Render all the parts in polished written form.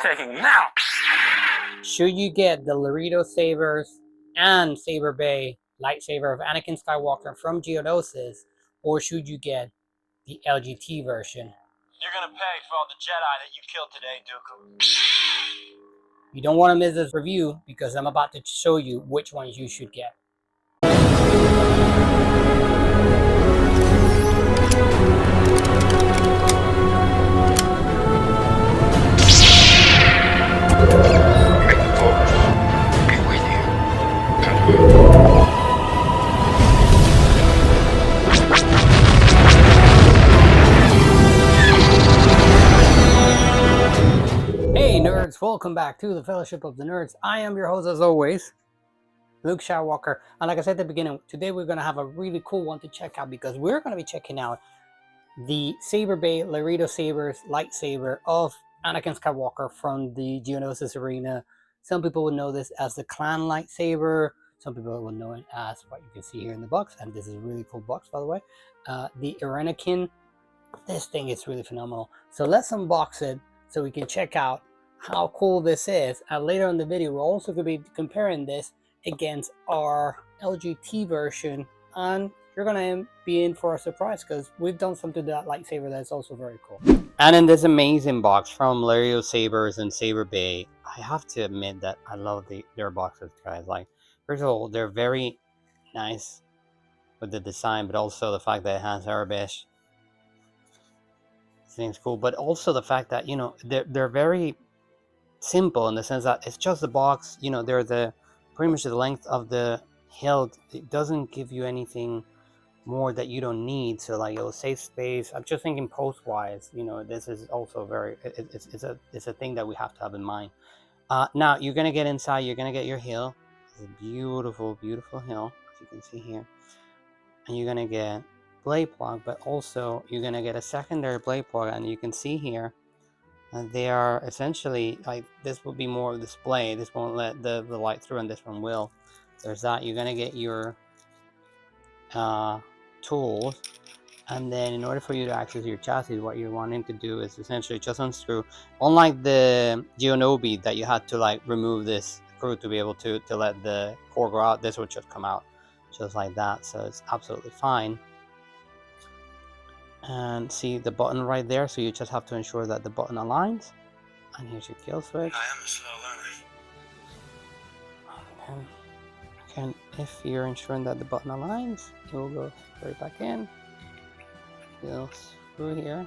taking now. Should you get the Laredo Sabers and SaberBay lightsaber of Anakin Skywalker from Geonosis, or should you get the LGT version? You're gonna pay for all the Jedi that you killed today, Dooku. You don't want to miss this review because I'm about to show you which ones you should get. Hey nerds, welcome back to the Fellowship of the Nerds. I am your host as always, Luke Skywalker, and like I said at the beginning, today we're going to have a really cool one to check out because we're going to be checking out the SaberBay Laredo Sabers lightsaber of Anakin Skywalker from the Geonosis arena. Some people would know this as the clan lightsaber, some people would know it as what you can see here in the box, and this is a really cool box by the way, the Arenakin. This thing is really phenomenal, so let's unbox it so we can check out how cool this is. And later in the video we're also going to be comparing this against our LGT version, and you're going to be in for a surprise because we've done something to that lightsaber that's also very cool. And in this amazing box from Laredo Sabers and SaberBay, I have to admit that I love their boxes, guys. Like, first of all, they're very nice with the design, but also the fact that it has Arabic seems cool, but also the fact that, you know, they're very simple in the sense that it's just the box, you know, they're the pretty much the length of the hilt. It doesn't give you anything more that you don't need, so like it'll save space. I'm just thinking post wise, you know, this is also very it's a thing that we have to have in mind. Now you're gonna get inside, you're gonna get your hilt. It's a beautiful hilt, as you can see here, and you're gonna get blade plug, but also you're gonna get a secondary blade plug, and you can see here they are essentially like, this will be more of display, this won't let the light through, and this one will. There's that. You're gonna get your tools, and then in order for you to access your chassis, what you're wanting to do is essentially just unscrew, unlike the Geonosis that you had to like remove this screw to be able to let the core go out. This would just come out just like that, so it's absolutely fine. And see the button right there, so you just have to ensure that the button aligns, and here's your kill switch. I am a slow learner. And if you're ensuring that the button aligns, it will go straight back in. You'll screw here.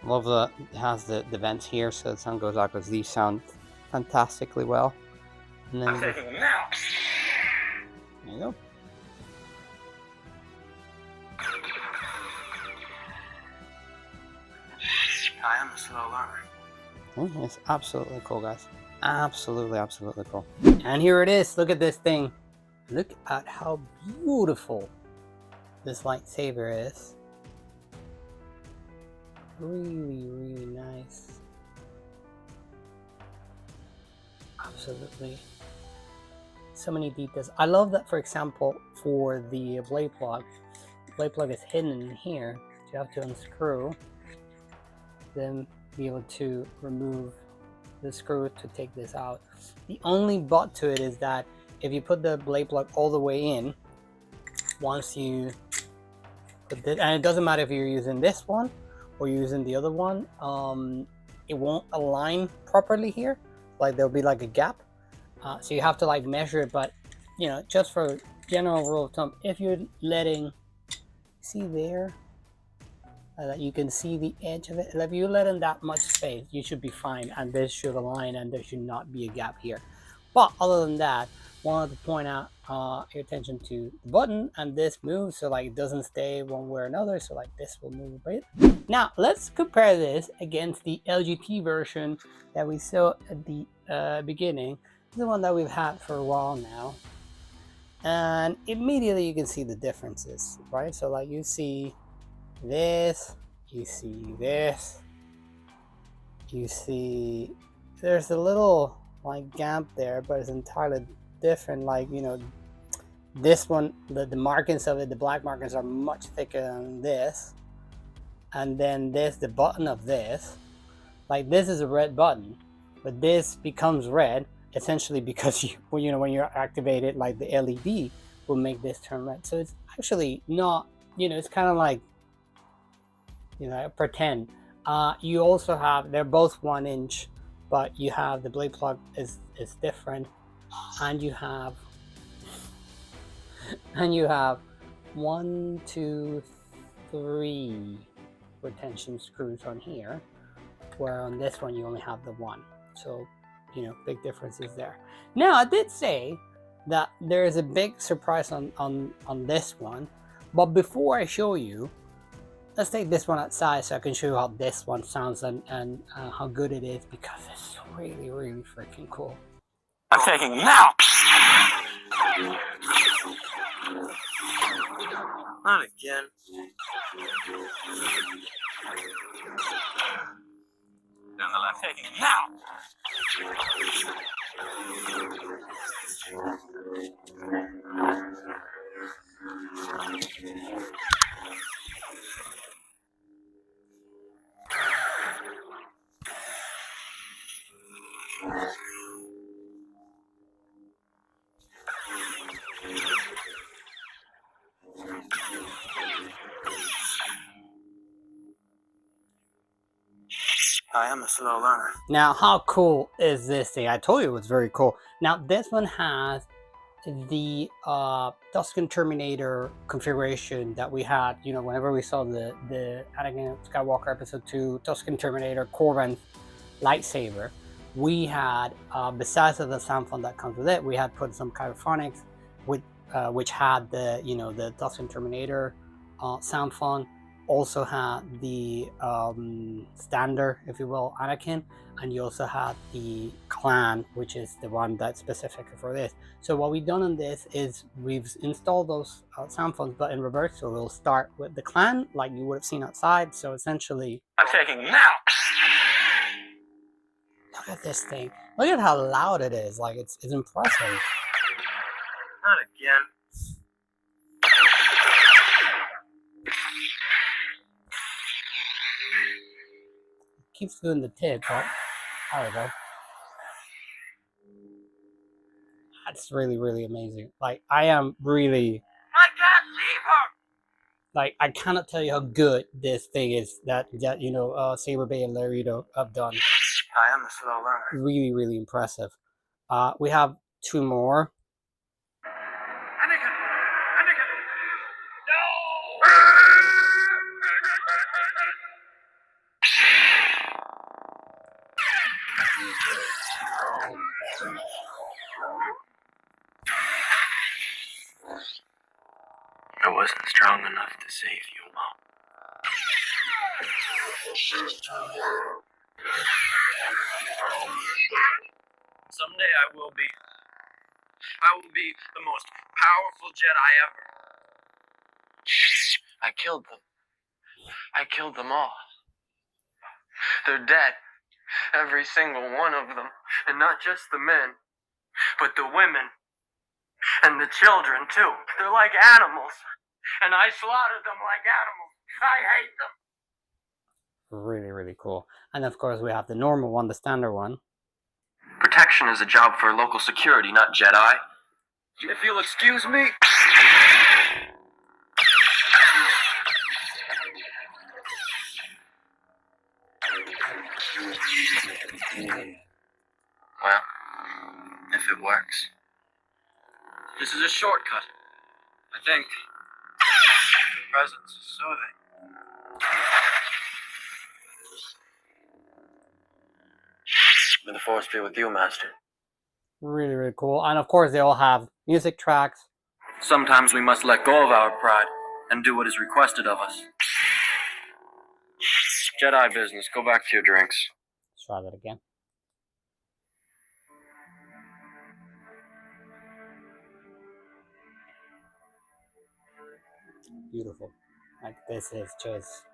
Love that it has the vents here so the sound goes out, because these sound fantastically well. And then I'm taking them now. there you go. I am a slow learner. It's absolutely cool, guys. Absolutely cool. And here it is. Look at this thing. Look at how beautiful this lightsaber is. Really nice. Absolutely. So many details. I love that, for example, for the blade plug is hidden in here. So you have to unscrew, then be able to remove the screw to take this out. The only but to it is that if you put the blade plug all the way in, once you put this, and it doesn't matter if you're using this one or using the other one, it won't align properly here. Like there'll be like a gap, so you have to like measure it. But you know, just for general rule of thumb, if you're letting, see there, that you can see the edge of it, if you let in that much space, you should be fine, and this should align, and there should not be a gap here. But other than that, wanted to point out your attention to the button, and this moves, so like it doesn't stay one way or another, so like this will move a bit. Now let's compare this against the LGT version that we saw at the beginning, the one that we've had for a while now, and immediately you can see the differences, right? So like you see this, you see this, you see there's a little like gap there, but it's entirely different. Like, you know, this one, the markings of it, the black markings are much thicker than this, and then there's the button of this. Like this is a red button, but this becomes red essentially because when you're activated, like the LED will make this turn red. So it's actually not, it's kind of like, pretend. You also have, they're both 1 inch, but you have the blade plug is different, and you have 1, 2, 3 retention screws on here, where on this one you only have the 1. So big differences there. Now I did say that there is a big surprise on this one, but before I show you, let's take this one outside so I can show you how this one sounds and how good it is, because it's really, really freaking cool. I'm taking you now! Not again. Down the left, taking you now! I am a slow learner. Now, how cool is this thing? I told you it was very cool. Now, this one has the Tusken Terminator configuration that we had, whenever we saw the Anakin Skywalker Episode 2 Tusken Terminator Anakin Lightsaber. We had, besides the Soundfont that comes with it, we had put some Chirophonics with, which had the, the Tusken Terminator Soundfont. Also had the standard, if you will, Anakin, and you also had the clan, which is the one that's specific for this. So what we've done on this is we've installed those Soundfonts, but in reverse. So we'll start with the clan, like you would have seen outside. So essentially, I'm taking you now! look at this thing. Look at how loud it is. Like it's impressive. Not again. Keeps doing the tip, but there we go. That's really, really amazing. Like I am really, I can't leave her! like I cannot tell you how good this thing is that Saber Bay and Laredo have done. I am a slow learner. Really, really impressive. We have 2 more. Anakin! Anakin! I wasn't strong enough to save you, Mom. Someday I will be. I will be the most powerful Jedi ever. I killed them. I killed them all. They're dead. Every single one of them. And not just the men, but the women. And the children, too. They're like animals. And I slaughtered them like animals. I hate them. Really, really cool. And of course, we have the normal one, the standard one. Protection is a job for local security, not Jedi. If you'll excuse me. Well, if it works. This is a shortcut, I think. Presence is soothing. May the Force be with you, Master. Really, really cool. And of course, they all have music tracks. Sometimes we must let go of our pride and do what is requested of us. Jedi business, go back to your drinks. Let's try that again. Beautiful. Like this is just...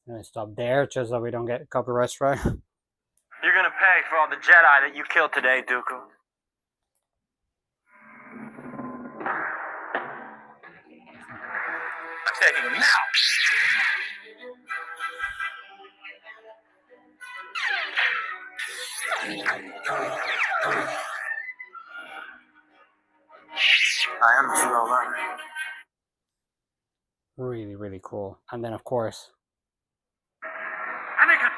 I'm gonna stop there just so we don't get copyright strike. You're gonna pay for all the Jedi that you killed today, Dooku. breathtaking now. I am a slow learner. Really, really cool. And then, of course, Anakin!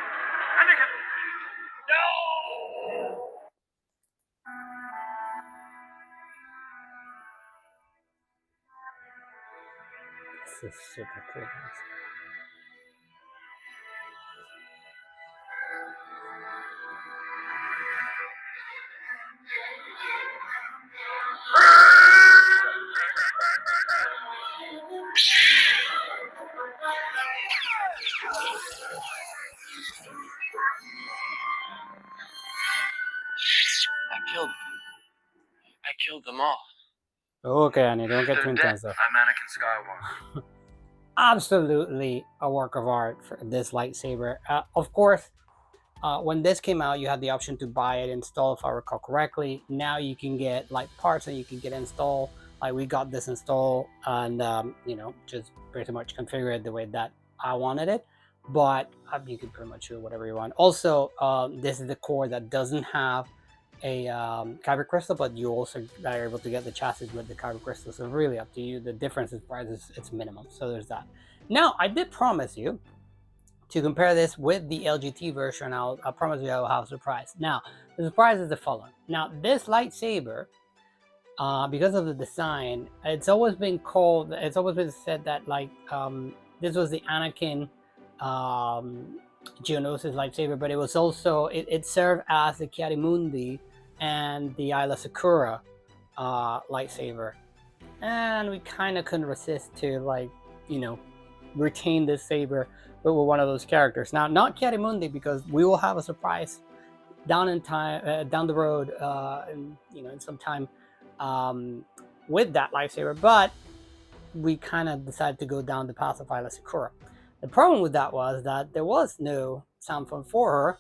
Anakin! No! this is super cool. I killed them all. Okay, Annie, don't get too They're intense dead. though. I'm Anakin Skywalker. Absolutely a work of art for this lightsaber. Of course, when this came out, you had the option to buy it installed, if I recall correctly. Now you can get like parts and you can get installed. Like we got this installed and you know, just pretty much configure it the way that I wanted it. But you can pretty much do whatever you want. Also, this is the core that doesn't have a kyber crystal, but you also are able to get the chassis with the kyber crystal. So really up to you. The difference in price is it's minimum. So there's that. Now I did promise you to compare this with the LGT version. I'll promise you I'll have a surprise. Now the surprise is the following. Now this lightsaber, because of the design, it's always been said that like this was the Anakin Geonosis lightsaber, but it was also it served as the Kiarimundi and the Aayla Secura lightsaber, and we kind of couldn't resist to, like, you know, retain this saber, but with one of those characters. Now, not Kiarimundi, because we will have a surprise down in time, down the road, you know, in some time with that lightsaber, but we kind of decided to go down the path of Aayla Secura. The problem with that was that there was no Soundfont for her,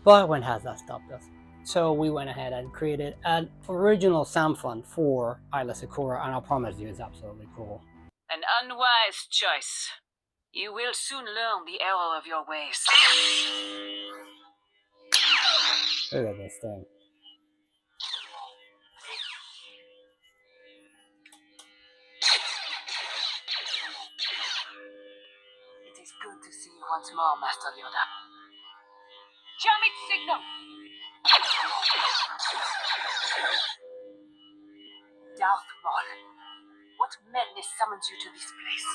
but when has that stopped us? So we went ahead and created an original Soundfont for Aayla Secura, and I promise you it's absolutely cool. An unwise choice. You will soon learn the error of your ways. Look at this thing. It is good to see you once more, Master Yoda. Show me the signal! Darth Maul, what madness summons you to this place?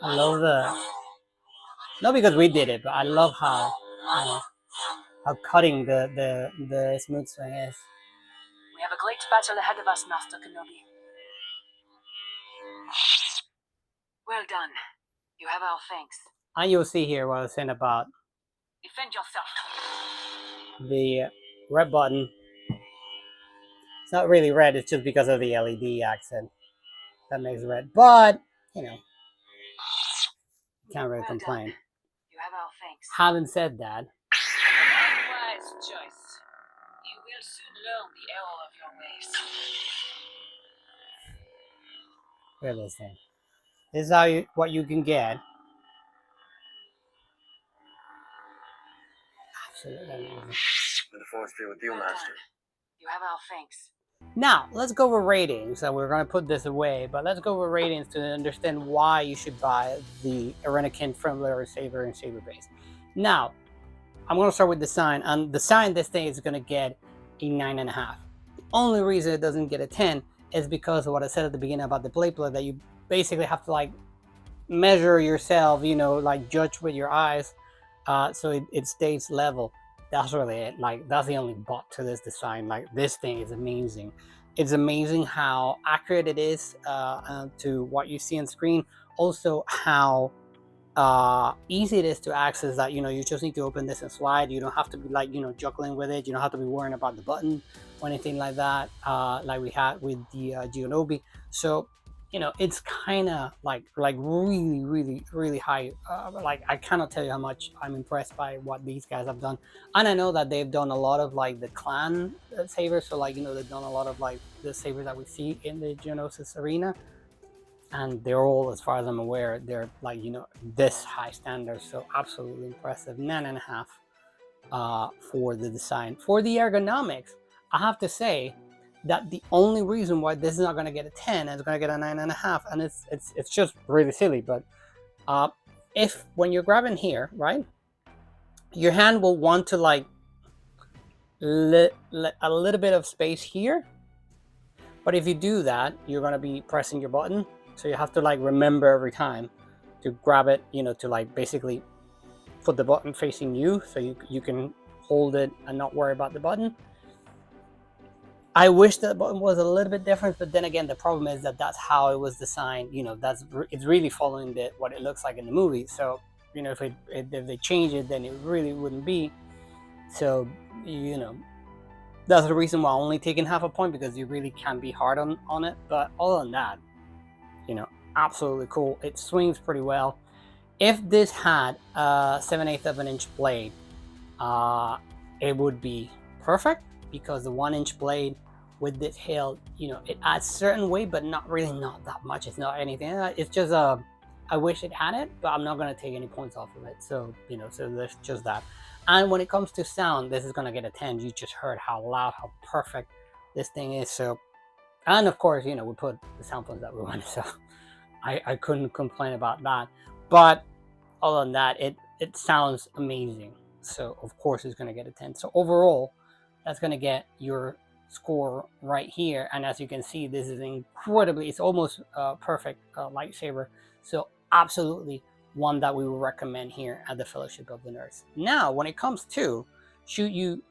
I love the, not because we did it, but I love how cutting the smooth swing is. We have a great battle ahead of us, Master Kenobi. Well done. You have our thanks. And you'll see here what I was saying about Defend yourself. the red button. It's not really red, it's just because of the LED accent that makes it red. But, you know, can't really complain. You have our thanks. Having said that, Unwise choice. You will soon learn the error of your ways. look at this thing. This is how what you can get. Absolutely amazing. May the force be with you, Master. You have our thanks. Now, let's go over ratings. We're going to put this away, but let's go over ratings to understand why you should buy the Arenakin Friendly Saber and Saber Base. Now, I'm going to start with design. And design, this thing is going to get a 9.5. The only reason it doesn't get a 10 is because of what I said at the beginning about the plate plug, that you basically have to like measure yourself, you know, like judge with your eyes, so it stays level. That's really it. Like, that's the only but to this design. Like, this thing is amazing. It's amazing how accurate it is to what you see on screen. Also, how easy it is to access, that, you know, you just need to open this and slide. You don't have to be, like, you know, juggling with it. You don't have to be worrying about the button or anything like that, like we had with the Geonosis. So you know, it's kind of like really high. Like, I cannot tell you how much I'm impressed by what these guys have done. And I know that they've done a lot of like the clan sabers, so like, you know, they've done a lot of like the sabers that we see in the Geonosis arena, and they're all, as far as I'm aware, they're like, you know, this high standards. So absolutely impressive. 9.5 for the design. For the ergonomics, I have to say that the only reason why this is not going to get a 10 and it's going to get a 9.5, and it's just really silly, but if when you're grabbing here, right, your hand will want to like let a little bit of space here, but if you do that, you're going to be pressing your button, so you have to like remember every time to grab it, you know, to like basically put the button facing you, so you can hold it and not worry about the button. I wish that button was a little bit different, but then again, the problem is that that's how it was designed. You know, it's really following what it looks like in the movie. So, you know, if they change it, then it really wouldn't be. So, you know, that's the reason why I'm only taking half a point, because you really can be hard on it. But other than that, you know, absolutely cool. It swings pretty well. If this had a 7/8 of an inch blade, it would be perfect, because the 1-inch blade with this hilt, you know, it adds certain weight, but not that much. It's not anything. It's just I wish it had it, but I'm not going to take any points off of it. So, you know, so there's just that. And when it comes to sound, this is going to get a 10. You just heard how loud, how perfect this thing is. So, and of course, you know, we put the Soundfont that we wanted, so I couldn't complain about that. But other than that, it sounds amazing. So of course it's going to get a 10. So overall, that's going to get your score right here. And as you can see, this is incredibly, it's almost perfect lightsaber. So absolutely one that we would recommend here at the Fellowship of the Nerds. Now, when it comes to should you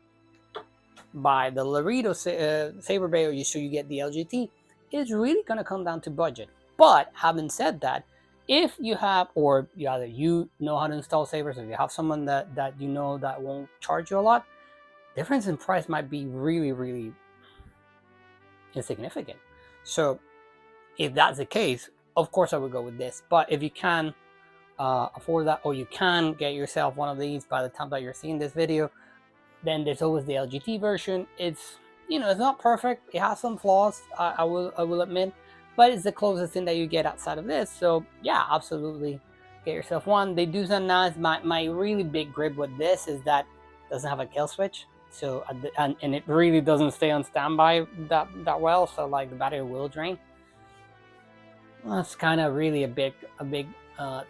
buy the Laredo Saber Bay, or should you get the LGT, it's really going to come down to budget. But having said that, if you have, or either you know how to install sabers, or you have someone that you know that won't charge you a lot, difference in price might be really insignificant. So if that's the case, of course I would go with this. But if you can afford that, or you can get yourself one of these by the time that you're seeing this video, then there's always the LGT version. It's, you know, it's not perfect. It has some flaws, I will admit, but it's the closest thing that you get outside of this. So yeah, absolutely get yourself one. They do sound nice. My really big grip with this is that it doesn't have a kill switch. So and it really doesn't stay on standby that well. So like the battery will drain. That's kind of really a big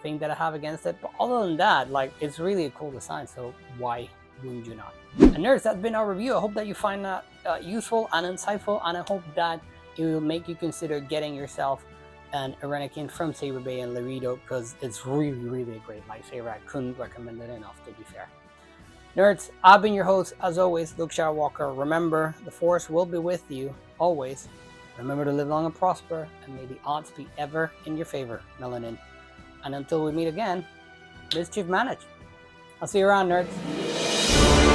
thing that I have against it. But other than that, like, it's really a cool design. So why wouldn't you not? And nerds, that's been our review. I hope that you find that useful and insightful, and I hope that it will make you consider getting yourself an Arenakin from Saber Bay and Laredo, because it's really a great lightsaber. I couldn't recommend it enough, to be fair. Nerds, I've been your host, as always, Luke Skywalker. Remember, the Force will be with you, always. Remember to live long and prosper, and may the odds be ever in your favor, Melanin. And until we meet again, mischief managed. I'll see you around, nerds.